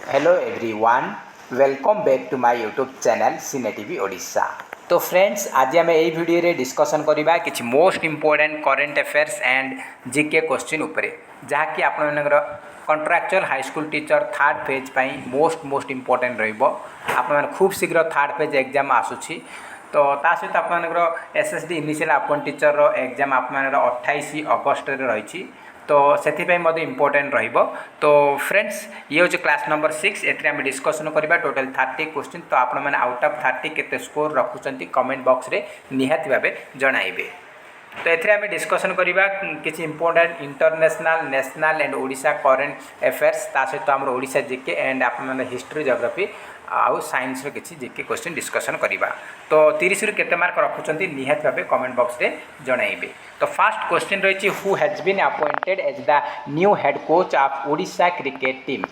Hello everyone, welcome back to my YouTube channel cine TV Odisha. तो friends, आज आम यही वीडियो रे डिस्कसन करबा किछि most important current affairs and GK question उपरे, जहाँकि आपनकर contractual high school teacher third phase पाई मोस्ट इंपोर्टेंट रहिबो। आपन खूब शीघ्र थर्ड फेज एग्जाम आसुछि, तो ता सहित आपनकर एसएसडी इनिशियल अपॉइंट टीचर रो एग्जाम आपनकर 28 अगस्त रे रहिछि, तो से इम्पोर्टेंट रहिबो। तो फ्रेंड्स, ये हूँ क्लास नंबर 6। एथरे आम डिस्कसन करबा टोटल 30 क्वेश्चन। तो आपण मैंने आउट ऑफ 30 केते स्कोर रखुचंती कमेंट बॉक्स रे निहाती भाबे जणाइबे। तो एथरे आम डिस्कसन करबा किछि important international national and Odisha current affairs, ता सहित हमर ओडिशा जीके एंड आपण मैंने हिस्ट्री ज्योग्राफी आउ साइंस रो किछि जीके क्वेश्चन डिस्कसन करबा। तो 30 रु केते मार्क रखुचंती निहाती भाबे कमेंट बॉक्स रे जणाइबे। तो फर्स्ट क्वेश्चन रही who has been appointed as the new head coach of Odisha cricket team.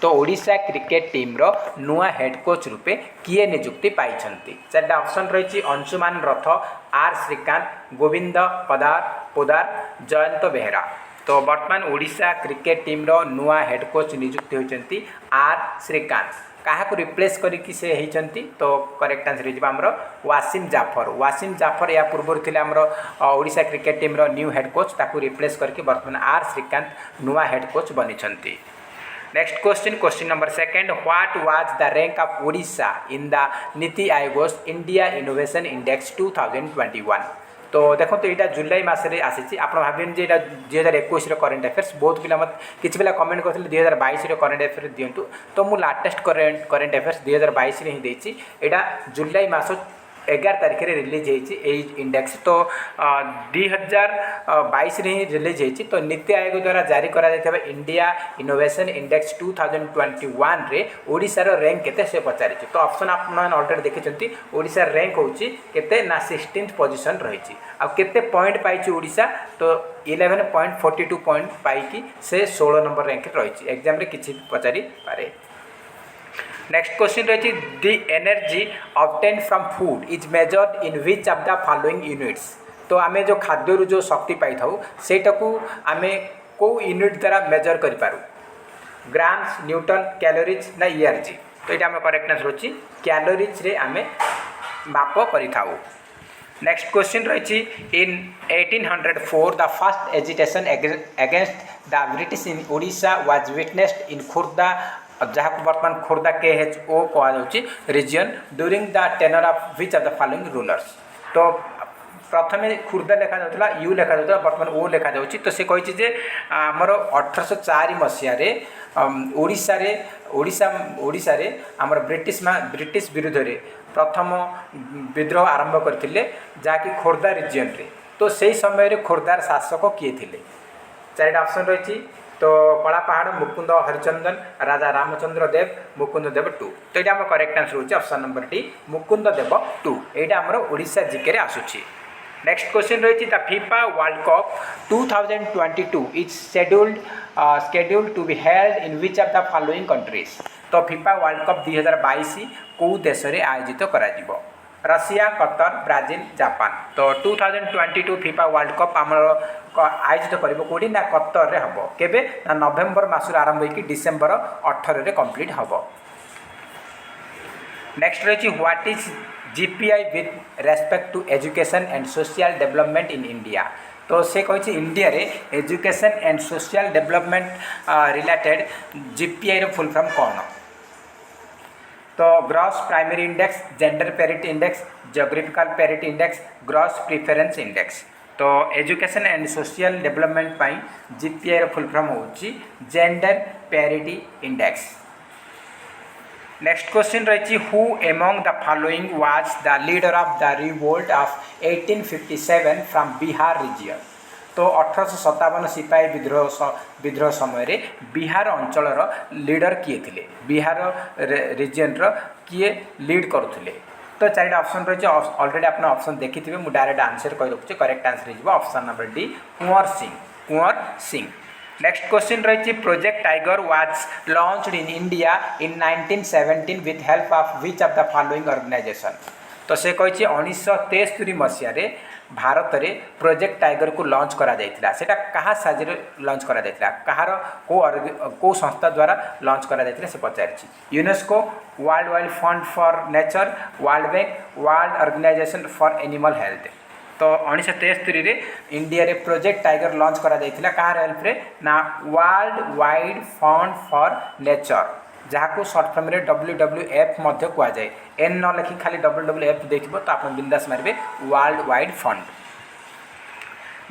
तो ओडिशा क्रिकेट टीम रो नुआ हेड कोच रूपे किए नियुक्ति पाई। चार्टा ऑप्शन रही अंशुमान रथ, आर श्रीकांत, गोविंद पोदार, जयंत बेहेरा। तो बर्तमान ओडिशा क्रिकेट टीम रो नुआ हेड कोच नियुक्ति होती आर श्रीकांत। क्या रिप्लेस करके से होती, तो करेक्ट आंसर हो वासिम जाफर या पूर्व थे ओडिशा क्रिकेट टीम रो न्यू हेड कोच, ताकू रिप्लेस करके बर्तमान आर श्रीकांत नुआ हेड कोच बनी। Next question number 2, what was the rank of Odisha in the नीति आयोग's इंडिया इनोवेशन इंडेक्स 2021। तो देखो, तो यहाँ जुलाई मसरे आसी। आप भावें जे 2021 करेन्ट अफेयर्स बहुत पिला मत किसी पिला कमेंट करते 2022 करेन्ट अफेयर्स दिंतु, तो मुझे लाटेस्ट करेन्ट अफेयर्स 2022 ही देती। यहाँ जुलाई मास 11 तारिख में रिलीज होती इंडेक्स, तो 2022 ही रिलीज होती। तो नीति आयोग द्वारा जारी करा इंडिया इनोवेशन इंडेक्स 2021 रे ओडिशार रैंक केते से पचारि। तो ऑप्शन आप ऑलरेडी देखिए, ओडिशार रैंक होची केते ना 16th पोजीशन रही। आ केते पॉइंट पाई ओडिशा, तो 11.42 पॉइंट पाई से 16 नंबर रैंक रही। एग्जाम रे किछि पचारि पारे। नेक्स्ट क्वेश्चन रही the energy obtain from food is measured in which of the following units. तो आम जो खाद्य जो शक्ति पाई था सेटा को आम को यूनिट द्वारा मेजर करूँ, ग्राम्स, न्यूटन, कैलोरीज ना ईआरजी। तो ये आम करेक्ट आंसर होची कैलोरीज रे आम माप करिथाउ। नेक्स्ट क्वेश्चन रही इन 1804 the first agitation against the British in Odisha was witnessed in Khurda, जहाँ बर्तमान खोर्धा KHO कह region during the tenure of which of the following rulers. तो प्रथम खुर्दा लिखा जाता यू लिखा जाता, बर्तमान ओ लिखा जाऊँगी। तो से कही आमर 1804 मसीह ओडिशा रे आमर ब्रिटिश विरुद्ध रे प्रथम विद्रोह आरंभ करते, जहाँकि खोर्धा रिजन रे। तो से समय खोर्धार शासक किए थे? 4टा ऑप्शन रही। तो कला पहाड़ मुकुंद हरिचंदन, राजा रामचंद्र देव, मुकुंद देव 2। तो ये आम करेक्ट आंसर होची option number D, Mukund Dev 2। यहाँ आमर ओडिशा जीके रे आसुची। नेक्स्ट क्वेश्चन रही the FIFA World Cup 2022 is scheduled to be held in which of the following countries. तो फीफा वर्ल्ड कप 2022 कौ देश में आयोजित करा जिवो? Russia, Qatar, Brazil, Japan. तो 2022 फीफा वर्ल्ड कप आमर आयोजित कौटी ना कतर रे हम केबे ना नवेम्बर मासर आरंभ होकर डिसेम्बर 18 कंप्लीट हम। नेक्स्ट रही what is GPI with respect to education and social development in India. तो से कही इंडिया रे education and social development related GPI रो फुल फॉर्म कौन? तो gross primary index, gender parity index, geographical parity index, gross preference index. तो education and social development पाई GPI रो फुल फॉर्म होची gender parity index. Next question रही who among the following was the leader of the revolt of 1857 from Bihar region. तो 1857 सिपाही विद्रोह समय रे बिहार अंचल लीडर किए थे? बिहार रीजन किए लीड करुले? तो 4टा ऑप्शन रही। ऑलरेडी आपने ऑप्शन देखी, मुझे डायरेक्ट आंसर कही रखुच्छे। करेक्ट आंसर हो option number D, Kunwar Singh. Next question रही project tiger was launched in India in 1917 with help of which of the following organization. तो से कही 1973 मसीह भारत में प्रोजेक्ट टाइगर को लॉन्च करा जायतिला सेटा कहा साजिरे लॉन्च करा जायतिला कहार को संस्था द्वारा लॉन्च करा जायतिला से पचारिछि UNESCO world wide fund for nature world bank world organisation for animal health तो 1973 रे इंडिया रे प्रोजेक्ट टाइगर लॉन्च करा जायतिला कहार हेल्प रे ना world wide fund for nature जहाँ को सर्ट फॉर्म रे WWF मध्य कह जाए एन न लिखि खाली WWF देखिबो तो आप बिंदास मारिबे world wide fund.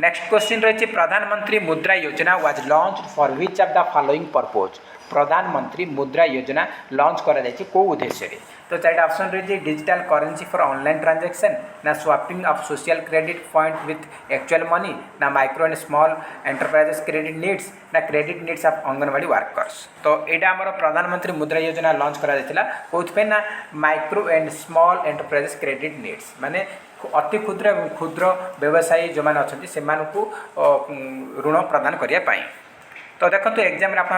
Next question रही Pradhan Mantri Mudra Yojana was launch for which of the following purpose Pradhan Mantri Mudra योजना लॉन्च करा जायछि को उद्देश्य रे तो चारिटा ऑप्शन रही digital currency for online transaction ना swapping of social credit point with actual money ना micro and small enterprises credit needs ना credit needs of anganwadi workers तो यहाँ आम प्रधानमंत्री मुद्रा योजना लॉन्च करा जायतिला कोथपे ना micro and small enterprises credit needs माने अति क्षुद्र क्षुद्र व्यवसायी जो मैंने अच्छा से ऋण प्रदान करने तो देखो एग्जाम आप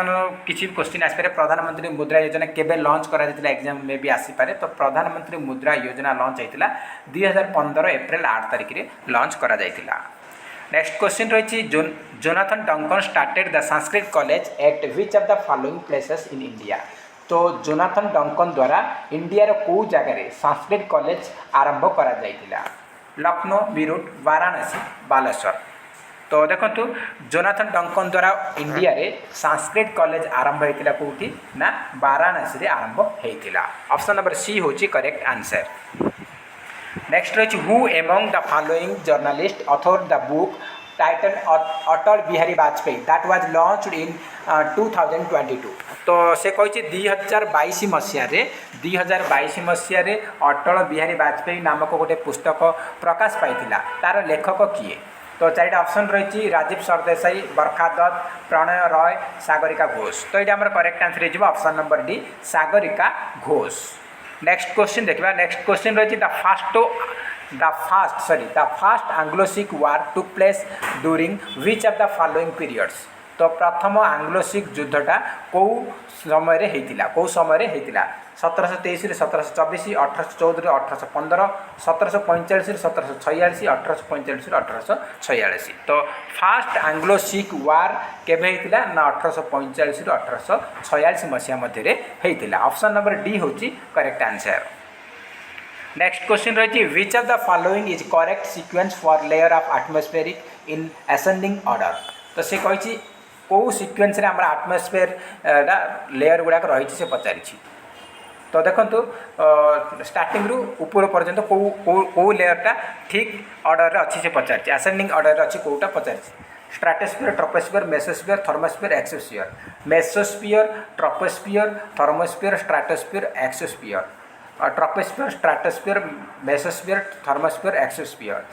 किसी क्वेश्चन आसपे प्रधानमंत्री मुद्रा योजना केबे लॉन्च करा जायतिला एग्जाम में भी आसीपे तो प्रधानमंत्री मुद्रा योजना लॉन्च होता 2015 एप्रिल 8 तारिख में लॉन्च करा जायतिला। नेक्स्ट क्वेश्चन रही Jonathan Duncan started the Sanskrit college eight which of the following places in India तो जोनाथन डंकन द्वारा इंडिया को जगह संस्कृत कॉलेज आरंभ करा जायतिला लखनऊ मीरठ वाराणसी बालेश्वर तो देखो जोनाथन डंकन द्वारा इंडिया रे संस्कृत कॉलेज आरंभ होता कौटी ना वाराणसी रे आरंभ होता ऑप्शन नंबर सी होची करेक्ट आंसर। नेक्स्ट रही who among the following journalist author the book title Atal Bihari Vajpayee that was launched इन 2022 तो से कही 2022 मसीह अटल बिहारी वाजपेयी नामक गोटे पुस्तक प्रकाश पाई तार लेखक किए तो चारिटा ऑप्शन रही राजीव सरदेसाई बरखा दत्त प्रणय रॉय सागरिका घोष तो ये आम करेक्ट आंसर हो option number D Sagarika Ghosh. Next question देखा नेक्स्ट क्वेश्चन रही the fast Anglo Sikh war took place during which of the following periods तो प्रथम एंग्लो सिख युद्धटा कौ समय होता कौ समय होता 1723 1724 1814 1815 1745 1746 1845 1846 तो फास्ट एंग्लो सिख वार केबे होता ना 1845 1846 मसीहा मध्य होता ऑप्शन नंबर डी होची करेक्ट आंसर। नेक्स्ट क्वेश्चन रही विच of the following is correct sequence for layer of atmospheric in ascending order तो से कही कौ सीक्वेंस रे हमरा एटमॉस्फेयर लेयर गुड़ाक रही से पचारि तो देखो स्टार्टिंग रु ऊपर पर्यंत कौ लेयरटा ठीक ऑर्डर अच्छी से पचारि असेंडिंग ऑर्डर अच्छी कौटा पचारि stratosphere troposphere mesosphere thermosphere exosphere mesosphere troposphere thermosphere stratosphere exosphere troposphere stratosphere mesosphere thermosphere exosphere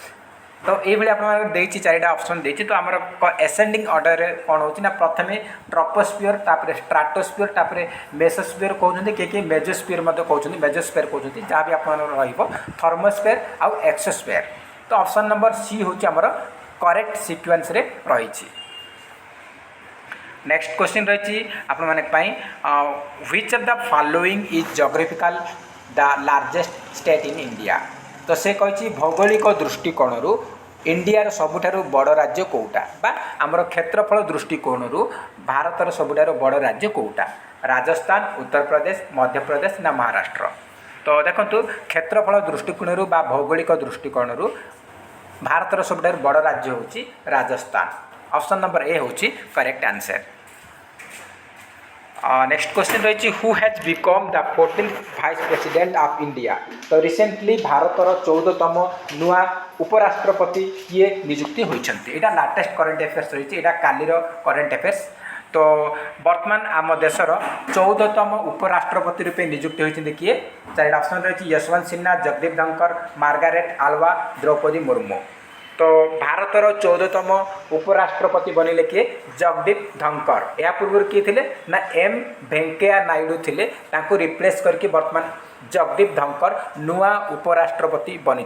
तो ये आपको चारिटा ऑप्शन देती तो आमर एसेंडिंग ऑर्डर कौन होना प्रथम ट्रोपोस्फीयर तापर स्ट्राटोस्फीयर तापर मेसोस्फीयर कहते किए मेजोस्फीयर कहते मेजोस्फीयर कहते जहाँ भी आप थर्मोस्फीयर आउ एक्सोस्फीयर तो ऑप्शन नंबर सी हूँ आमर करेक्ट सीक्वेंस रे रही। नेक्स्ट क्वेश्चन रही आप which of the following is geographical the largest state in India तो से कही भौगोलिक दृष्टिकोण इंडियार सबुठारु बड़ राज्य कौटा बा आमर क्षेत्रफल दृष्टिकोण भारतर सबुठारु बड़ राज्य कौटा राजस्थान उत्तर प्रदेश मध्य प्रदेश ना महाराष्ट्र तो देखो क्षेत्रफल दृष्टिकोण बा भौगोलिक दृष्टिकोण भारतर सबुठारु बड़ राज्य होची राजस्थान ऑप्शन नंबर ए होची करेक्ट आंसर। नेक्स्ट क्वेश्चन रही who has become the 14th vice president of India तो रिसेंटली भारतर 14तम नुआ उपराष्ट्रपति किए नियुक्ति होती यहाँ लाटेस्ट करेन्ट अफेयर्स रही है कालीर करेन्ट अफेयर्स तो बर्तमान आम देशर 14तम उपराष्ट्रपति रूपे नियुक्ति होती किए चार ऑप्शन रही यशवंत सिन्हा जगदीप धनखड़ मार्गारेट आल्वा द्रौपदी मुर्मू तो भारतर 14तम उपराष्ट्रपति बनले किए जगदीप धनखड़ या पूर्व किए थे ना एम वेंकैया नायडू थे रिप्लेस करके बर्तमान जगदीप धनकर नुआ उपराष्ट्रपति बनी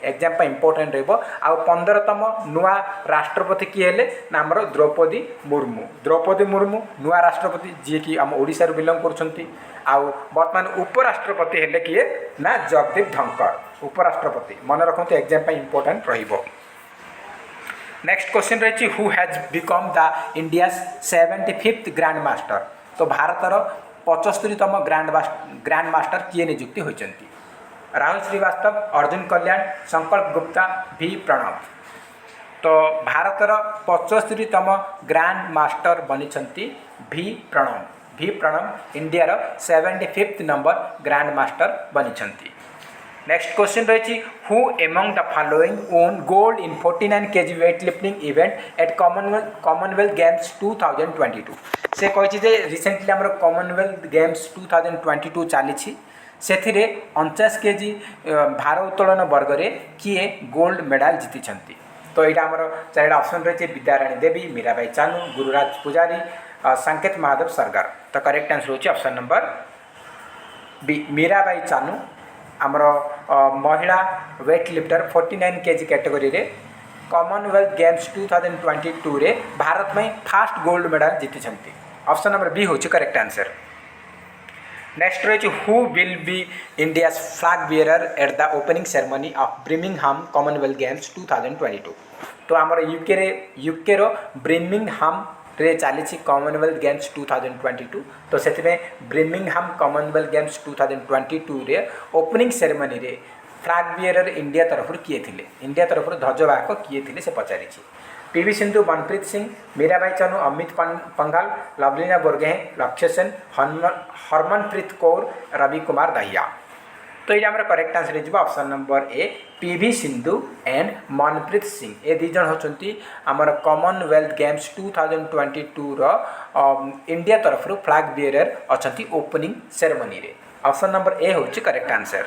एग्जाम इंपोर्टेंट रहिबो। आ 15तम नुआ राष्ट्रपति किए हेले ना हमर द्रौपदी मुर्मू नुआ राष्ट्रपति जी कि आम ओडिसा रू बिलोंग करछंती। आ वर्तमान उपराष्ट्रपति हेले किए ना जगदीप धनकर उपराष्ट्रपति मन रखते एग्जाम इंपोर्टेंट रहिबो। नेक्स्ट क्वेश्चन रही who has become the India 75th grand master. तो भारतर 75तम ग्रैंड मास्टर किए नियुक्ति होती। राहुल श्रीवास्तव, अर्जुन कल्याण, संकल्प गुप्ता, वी प्रणव। तो भारतर 75तम ग्रैंड मास्टर बनी V Pranav India 75th number grand master बनी। नेक्स्ट क्वेश्चन रही who among the following won gold in 49 kg weight lifting event at Commonwealth Games 2022। से कही रिसेंटली आम कॉमनवेल्थ गेम्स 2022 चली से 49 kg भार उत्तोलन वर्ग में किए गोल्ड मेडल जीति। तो यहाँ आम 4टा ऑप्शन रही विद्याराणी देवी, मीराबाई चानू, गुरुराज पुजारी, संकेत महादेव सरगार। तो करेक्ट आंसर होची option number B Mirabai Chanu आमर महिला वेट लिफ्टर 49 kg कैटेगरी रे कॉमनवेल्थ गेम्स 2022 रे भारत में फास्ट गोल्ड मेडल जीति। ऑप्शन नंबर बी होची करेक्ट आंसर। नेक्स्ट रही who will be India flag bearer at the opening ceremony of Birmingham Commonwealth Games 2022। तो आमर यूके रो ब्रिमिंगहाम रे चली कॉमनवेल्थ गेम्स 2022। तो से ब्रिमिंगहाम कॉमनवेल्थ गेम्स 2022 रे ओपनिंग सेरेमनी रे फ्लैग बियरर इंडिया तरफ किए थे, इंडिया तरफ ध्वजवाहक किए थे से पचारि। पीवी सिंधु, मनप्रीत सिंह, मीराबाई चानू, अमित पंघाल, लवलीना बोरगोहें, लक्ष्य सेन, हरमनप्रीत कौर, रवि कुमार दहिया। तो ये आमर करेक्ट आंसर हो option number A PV Sindhu and Manpreet Singh. ये दुई जन होचंती आमर कॉमनवेल्थ गेम्स 2022 रो इंडिया तरफ फ्लैग बियरर अछंती ओपनिंग सेरेमनी रे। ऑप्शन नंबर ए होची करेक्ट आंसर।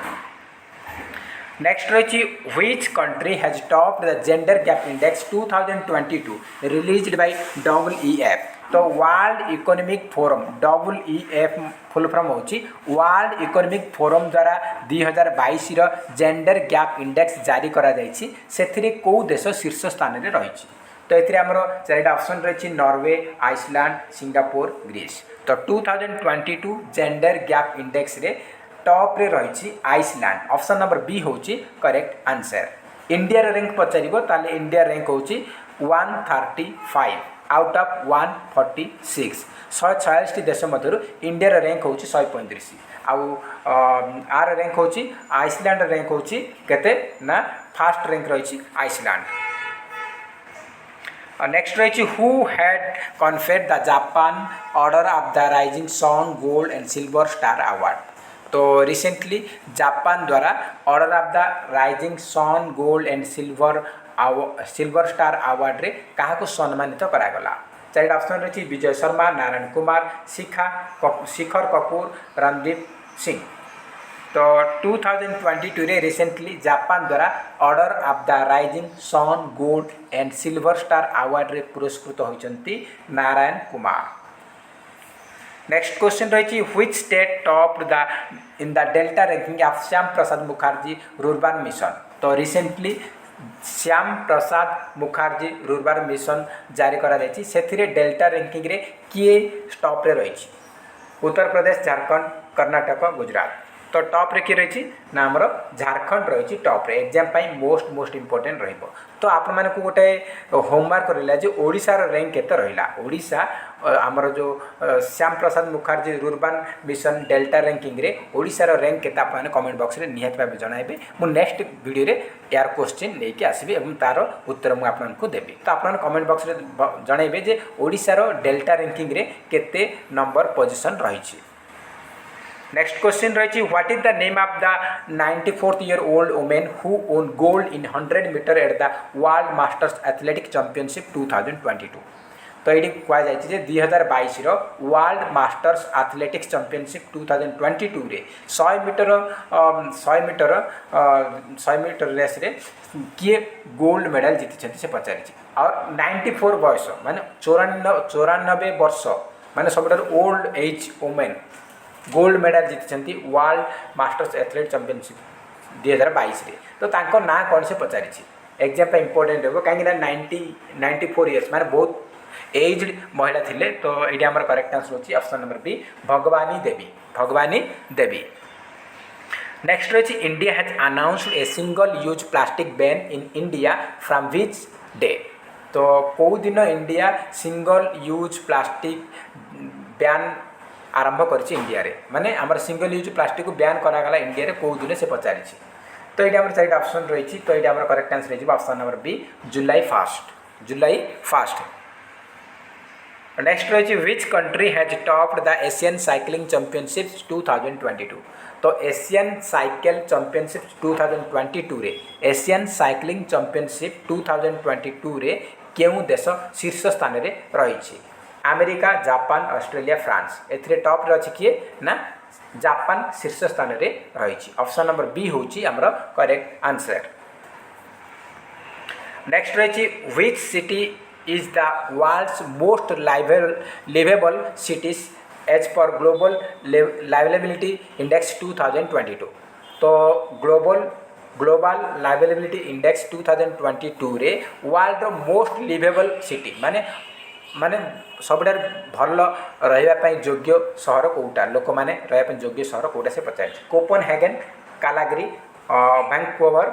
नेक्स्ट रही which country has topped the gender gap index 2022 released by WEF। तो world economic forum WEF full form होची वर्ल्ड इकोनॉमिक फोरम द्वारा 2022 रो gender gap index जारी करा जायछि। सेथिरे को देश शीर्ष स्थान रे रहिछि। तो एथिरे हमरो 4टा ऑप्शन रहिछि नॉर्वे, आइसलैंड, सिंगापुर, ग्रीस। तो 2022 जेंडर गैप इंडेक्स रे टॉप रे रही आइसलैंड। ऑप्शन नंबर बी होची करेक्ट आंसर। इंडिया रैंक पचारिबो ताले इंडिया रैंक होची 135 आउट ऑफ 146। 146 देश मध्य इंडिया रैंक होची 135 आउ आर रैंक होची आइसलैंड रैंक होची केते ना फर्स्ट रैंक रही आइसलैंड। नेक्स्ट रही who had conferred the Japan order of the rising sun gold and silver star award. तो रिसेंटली जापान द्वारा order of the rising sun gold and silver star award रे क्या सम्मानित करागला। 4टा option रही विजय शर्मा, नारायण कुमार, शिखर कपूर, रणदीप सिंह। तो 2022 रे रिसेंटली जापान द्वारा order of the rising sun gold and silver star award रे पुरस्कृत होइचंती नारायण कुमार। नेक्स्ट क्वेश्चन रही which state topped the in the delta ranking of Shyam Prasad Mukherjee rurban mission. तो recently Shyam Prasad Mukherjee rurban mission जारी करा जायछि। सेथिरे डेल्टा रैंकिंग रे किए टॉप रे रही उत्तर प्रदेश, झारखंड, कर्नाटक, गुजरात। तो टॉप रे किए रही ना आमर झारखंड रही टॉप रे। एग्जाम पाई मोस्ट इंपोर्टेंट रहिबो। तो आपण मानकु गोटे होमवर्क रहिला जे ओडिसा रो रैंक केते रहिला। ओडिसा आमर जो Shyama Prasad Mukherjee rurban mission delta ranking रे ओडिसा रो रैंक केते आपण कमेंट बॉक्स रे निहात भाबे जणाइबे। मु नेक्स्ट वीडियो रे यार क्वेश्चन लेके आसीबे एवं तार उत्तर मु आपनकु देबी। तो आपण कमेंट बॉक्स रे जणाइबे जे ओडिसा रो डेल्टा रैंकिंग रे केते नंबर पोजीशन रहिछि। नेक्स्ट क्वेश्चन रही what is the name of the 94-year-old women who won gold in 100 meter at the World Masters athletic championship 2022। तो ये कहुई 2022 वर्ल्ड मास्टर्स एथलेटिक्स चैंपियनशिप 2022 रे 100 मीटर रेस रे किए गोल्ड मेडल जीति से पचारि। और 94 बयस माने 94 वर्ष माने सब old age women gold medal जीति वर्ल्ड मास्टर्स एथलेट चैंपियनशिप 2022 तो तांको ना कौन से पचारि एग्जाम पे इंपोर्टेंट हो कहीं 94 इयर्स माने बहुत एज्ड महिला थिले तो ये आम करेक्ट आंसर होची ऑप्शन नंबर बी भगवानी देवी। नेक्स्ट रही India has announced a single use plastic ban in India from which day तो कौ दिन India single use plastic ban आरंभ कर इंडिया रे माने आमर सिंगल यूज प्लास्टिक को बैन करागला इंडिया रे कौ दिन से पचारि तो ये आम 4टा ऑप्शन रही तो ये आम करेक्ट आंसर हो ऑप्शन नंबर बी जुलाई 1। नेक्स्ट रही which country has topped the Asian cycling championships 2022 तो एशियन साइकिल चैंपियनशिप 2022 रे एशियन साइक्लिंग चैंपियनशिप 2022 रे केउं देश शीर्ष स्थान रे रही अमेरिका जापान ऑस्ट्रेलिया फ्रांस एथिरे टॉप रे अछि किए ना जापान शीर्ष स्थान रे रही ऑप्शन नंबर बी होची हमर करेक्ट आंसर। नेक्स्ट रही which city is the world's most livable cities as per global livability index 2022 तो ग्लोबल लाइवेबिलिटी इंडेक्स 2022 रे वर्ल्ड रो मोस्ट लिवेबल सिटी माने सबुठार भल रहा योग्य सहर कोटा लोक मैंने रहा योग्य सहर कोटा से पचार कोपेनहेगन कालाग्री वैंकूवर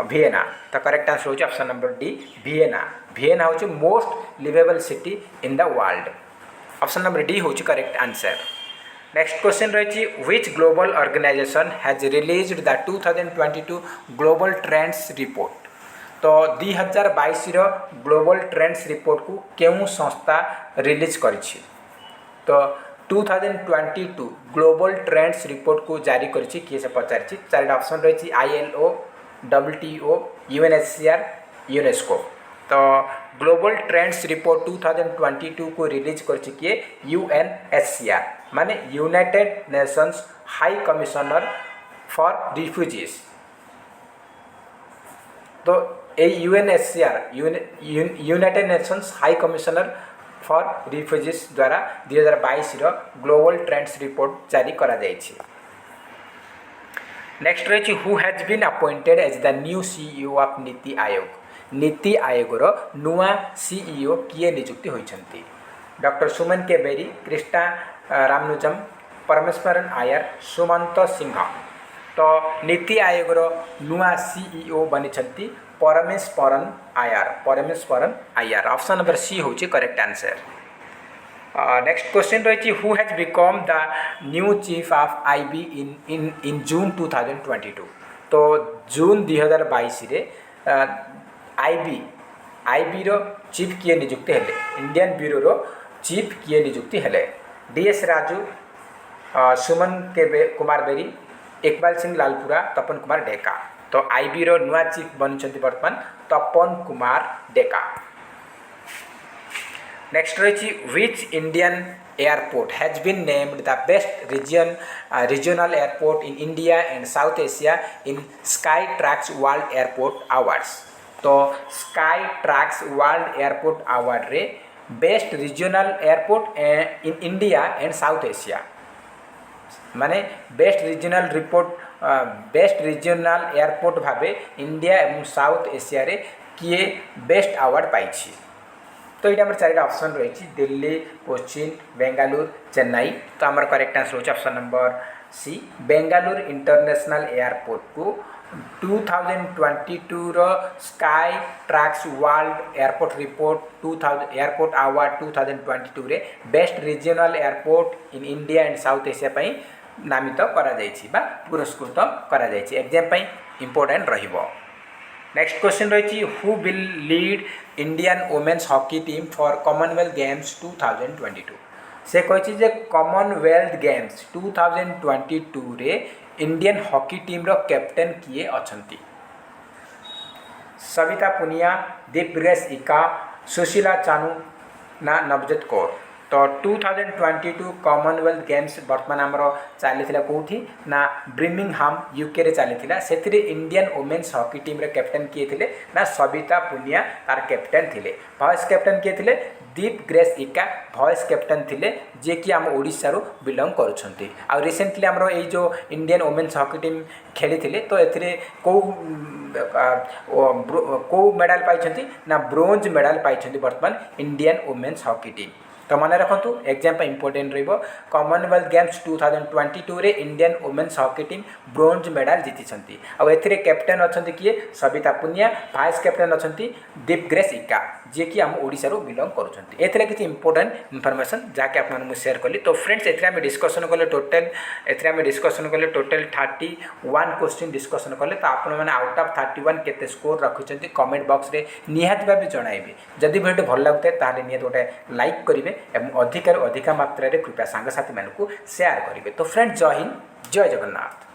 वियना तो करेक्ट आंसर हो ऑप्शन नंबर डी वियना हूँ most liveable city in the world option number D हूँ करेक्ट आंसर। नेक्स्ट क्वेश्चन रही which global organisation has released the 2022 global trends report तो 2022 global trends report को केउं संस्था release करिछि तो 2022 global trends report को जारी करिछि किए से पचारि 4टा ऑप्शन रही ILO WTO UNHCR यूनेस्को तो ग्लोबल ट्रेंड्स रिपोर्ट 2022 को रिलीज करछि किए UNHCR माने United Nations High Commissioner for refugees तो ये UNHCR United Nations High Commissioner for refugees द्वारा 2022 ग्लोबल ट्रेंड्स रिपोर्ट जारी करा जायछि। नेक्स्ट रही who has been appointed as the new CEO of NITI Aayog नुआ CEO किए नियुक्ति होइछन्ति डॉक्टर सुमन के बेरी कृष्णा रामनुजम परमेश्वरन आयर सुमंत सिंह तो नीति आयोग नुआ CEO बनी परमेश्वरन आयर ऑप्शन नंबर सी हूँ करेक्ट आंसर। नेक्स्ट क्वेश्चन रही who has become the new chief of IB इन जून 2022 तो जून 2022 रे IB रो चीफ किए नियुक्ति हेले इंडियन ब्यूरो रो चीफ किए नियुक्ति हेले DS राजू सुमन के कुमार बेरी इकबाल सिंह लालपुरा तपन कुमार डेका तो IB रो नुआ चीफ बनी बर्तमान तपन कुमार डेका। नेक्स्ट रही which Indian airport has been named the best regional airport in India and South Asia in Skytrax world airport awards तो Skytrax world airport award रे best regional airport in India and South Asia माने best regional airport भावे India एवं South Asia रे किए best award पाइछि तो ये आम 4टा ऑप्शन रही दिल्ली कोचिन बेंगालुरु चेन्नई तो आम करेक्ट आंसर हो option number C Bengaluru international airport को 2022 Skytrax world airport report 2000 airport award 2022 रे best regional airport in India and South Asia पई नामित करा जायछि बा पुरस्कृत करा जायछि एग्जाम पई इंपोर्टेंट रहिबो। नेक्स्ट क्वेश्चन रही who will lead Indian women's hockey team for Commonwealth Games 2022 से कही जे कॉमनवेल्थ गेम्स 2022 रे इंडियन हॉकी टीम रो कैप्टेन किए अछंती सविता पुनिया दीपग्रेस इका सुशीला चानू ना नवजोत कौर तो 2022 कॉमनवेल्थ गेम्स बर्तमान आमर चली कौटी ना ब्रिमिंगहाम यूके रे चली से इंडियन वुमेन्स हॉकी टीम रे कैप्टेन किए थे ना सविता पुनिया तार कैप्टेन थिले। वाइस कैप्टेन किए थे दीप ग्रेस इका वाइस कैप्टेन थिले जे कि आम ओडिशा बिलंग करुँच। आ रिसेंटली आमर ये जो इंडियन वुमेन्स हॉकी टीम खेली थे तो ये कौ मेडाल पाई ना ब्रोंज मेडाल पाई बर्तमान इंडियन वुमेन्स हॉकी टीम। तो मन रखु एग्जाम इंपोर्टेंट रही कॉमनवेल्थ गेम्स 2022 रे Indian women's hockey team bronze medal जीति आउ कैप्टेन अच्छा किए सविता पुनिया वाइस कैप्टेन अच्छा दीप ग्रेस इका जी कि आम ओडिशा बिलंग करुँच। किसी इंपोर्टेंट इनफॉरमेशन जहाँकि आपको शेयर कली। तो फ्रेंड्स एम डिस्कसन कले टोटल डिस्कसन कले टोटल 31 क्वेश्चन डिस्कसन कले। तो आपण मैंने आउट ऑफ 31 केते स्कोर रखुच्च कमेंट बॉक्स रे निहाती भाव जनइबे। जदि वीडियो भल लगुए ताहले निहाती गोटे लाइक करेंगे और अधिक मात्रा कृपया सांगसाथी मानक शेयर करेंगे। तो फ्रेंड्स जय हिंद जय जगन्नाथ।